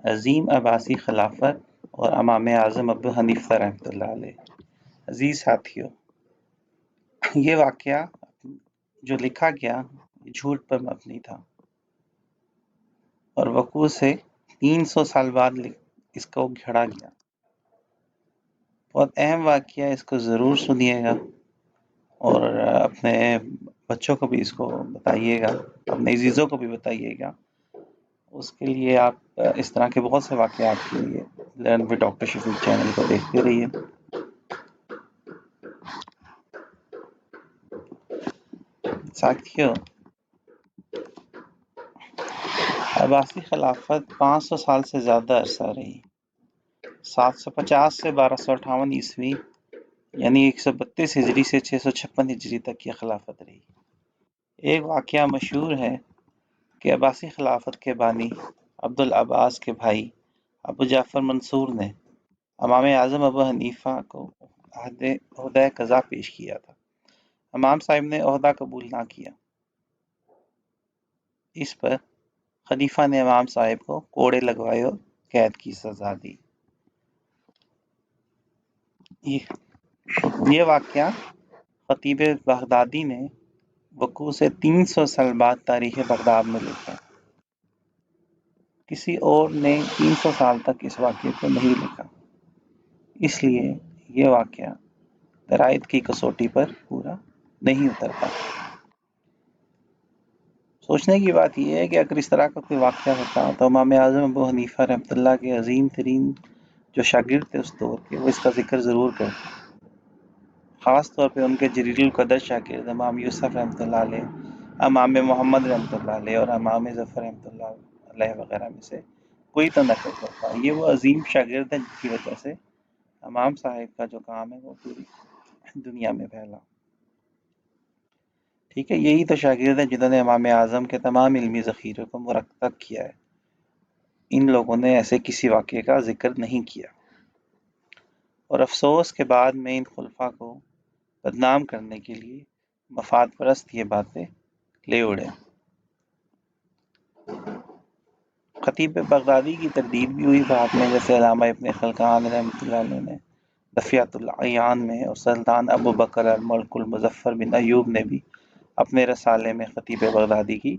عظیم عباسی خلافت اور امام اعظم ابو حنیفہ رحمۃ اللہ علیہ۔ عزیز ساتھیو، یہ واقعہ جو لکھا گیا جھوٹ پر مبنی تھا اور وقوع سے 300 سال بعد اس کو گھڑا گیا۔ بہت اہم واقعہ، اس کو ضرور سنیے گا اور اپنے بچوں کو بھی اس کو بتائیے گا، اپنے عزیزوں کو بھی بتائیے گا۔ اس کے لیے آپ اس طرح کے بہت سے واقعات کے لیے learn with doctor Shafiq channel کو دیکھتے رہیے۔ ساتھیوں، عباسی خلافت 500 سال سے زیادہ عرصہ رہی۔ 750 سے 1258 عیسوی یعنی 132 ہجری سے 656 ہجری تک یہ خلافت رہی۔ ایک واقعہ مشہور ہے کہ عباسی خلافت کے بانی عبدالعباس کے بھائی ابو جعفر منصور نے امام اعظم ابو حنیفہ کو عہدہ قضا پیش کیا تھا۔ امام صاحب نے عہدہ قبول نہ کیا۔ اس پر خلیفہ نے امام صاحب کو کوڑے لگوائے اور قید کی سزا دی۔ یہ واقعہ خطیب بغدادی نے وقوع سے 300 سال بعد تاریخ بغداد میں لکھا۔ کسی اور نے 300 سال تک اس واقعے کو نہیں لکھا، اس لیے یہ واقعہ درائت کی کسوٹی پر پورا نہیں اترتا۔ سوچنے کی بات یہ ہے کہ اگر اس طرح کا کوئی واقعہ ہوتا تو امام اعظم ابو حنیفہ رحمۃ اللہ کے عظیم ترین جو شاگرد تھے اس دور کے، وہ اس کا ذکر ضرور کرتے، خاص طور پہ ان کے جلیل القدر شاگرد امام یوسف رحمۃ اللہ علیہ، امام محمد رحمۃ اللہ علیہ اور امام ظفر رحمۃ اللہ علیہ وغیرہ میں سے کوئی تو نقل کرتا۔ یہ وہ عظیم شاگرد ہیں جن کی وجہ سے امام صاحب کا جو کام ہے وہ پوری دنیا میں پھیلا۔ ٹھیک ہے، یہی تو شاگرد ہیں جنہوں نے امام اعظم کے تمام علمی ذخیرے کو مرتب کیا ہے۔ ان لوگوں نے ایسے کسی واقعے کا ذکر نہیں کیا، اور افسوس کے بعد میں ان خلفاء کو بدنام کرنے کے لیے مفاد پرست یہ باتیں لے اڑے۔ خطیب بغدادی کی تردید بھی ہوئی بعد میں، جیسے علامہ ابن خلقان رحمۃ اللہ علیہ نے دفیات العیان میں، اور سلطان ابو بکر الملک المظفر بن ایوب نے بھی اپنے رسالے میں خطیب بغدادی کی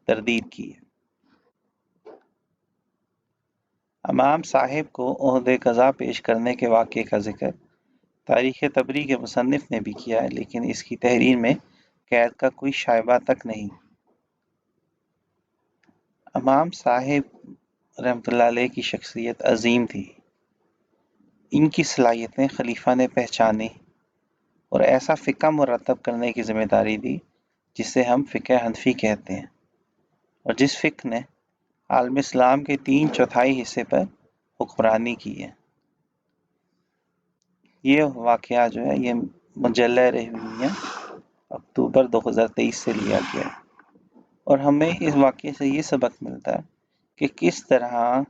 تردید کی ہے۔ امام صاحب کو عہدہ قضا پیش کرنے کے واقعے کا ذکر تاریخ طبری کے مصنف نے بھی کیا ہے، لیکن اس کی تحریر میں قید کا کوئی شائبہ تک نہیں۔ امام صاحب رحمۃ اللہ علیہ کی شخصیت عظیم تھی۔ ان کی صلاحیتیں خلیفہ نے پہچانی اور ایسا فقہ مرتب کرنے کی ذمہ داری دی جسے ہم فقہ حنفی کہتے ہیں، اور جس فقہ نے عالم اسلام کے 3/4 حصے پر حکمرانی کی ہے۔ یہ واقعہ جو ہے یہ مجلہ رحمانیہ اکتوبر 2023 سے لیا گیا ہے، اور ہمیں اس واقعے سے یہ سبق ملتا ہے کہ کس طرح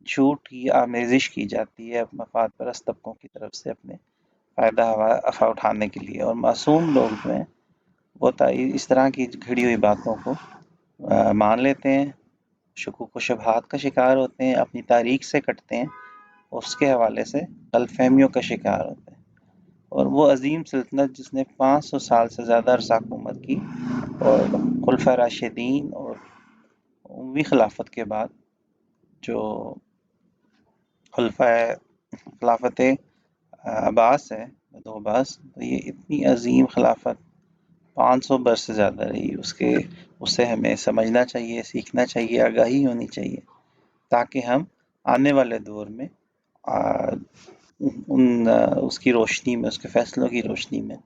جھوٹ کی آمیزش کی جاتی ہے مفاد پرست طبقوں کی طرف سے اپنے فائدہ اٹھانے کے لیے، اور معصوم لوگ جو ہیں وہ اس طرح کی گھڑی ہوئی باتوں کو مان لیتے ہیں، شکوک و شبہات کا شکار ہوتے ہیں، اپنی تاریخ سے کٹتے ہیں، اس کے حوالے سے غلط فہمیوں کا شکار ہوتے ہیں۔ اور وہ عظیم سلطنت جس نے 500 سال سے زیادہ عرصہ حکومت کی، اور خلفائے راشدین اور اموی خلافت کے بعد جو خلافت عباس ہے، دو عباس، تو یہ اتنی عظیم خلافت 500 برس سے زیادہ رہی۔ اسے ہمیں سمجھنا چاہیے، سیکھنا چاہیے، آگاہی ہونی چاہیے، تاکہ ہم آنے والے دور میں اس کی روشنی میں، اس کے فیصلوں کی روشنی میں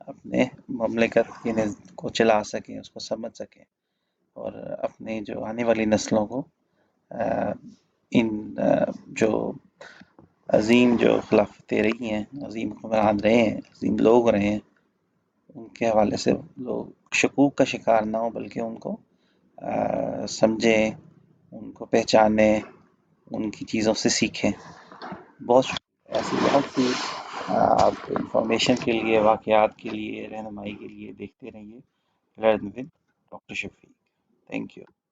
اپنے مملکت کو چلا سکیں، اس کو سمجھ سکیں، اور اپنے جو آنے والی نسلوں کو ان جو عظیم جو خلافتیں رہی ہیں، عظیم حکمران رہے ہیں، عظیم لوگ رہے ہیں، ان کے حوالے سے لوگ شکوک کا شکار نہ ہوں، بلکہ ان کو سمجھیں، ان کو پہچانیں، ان کی چیزوں سے سیکھیں۔ بہت ایسی بہت سی آپ انفارمیشن کے لیے، واقعات کے لیے، رہنمائی کے لیے دیکھتے رہیے learn with doctor Shafiq. Thank you.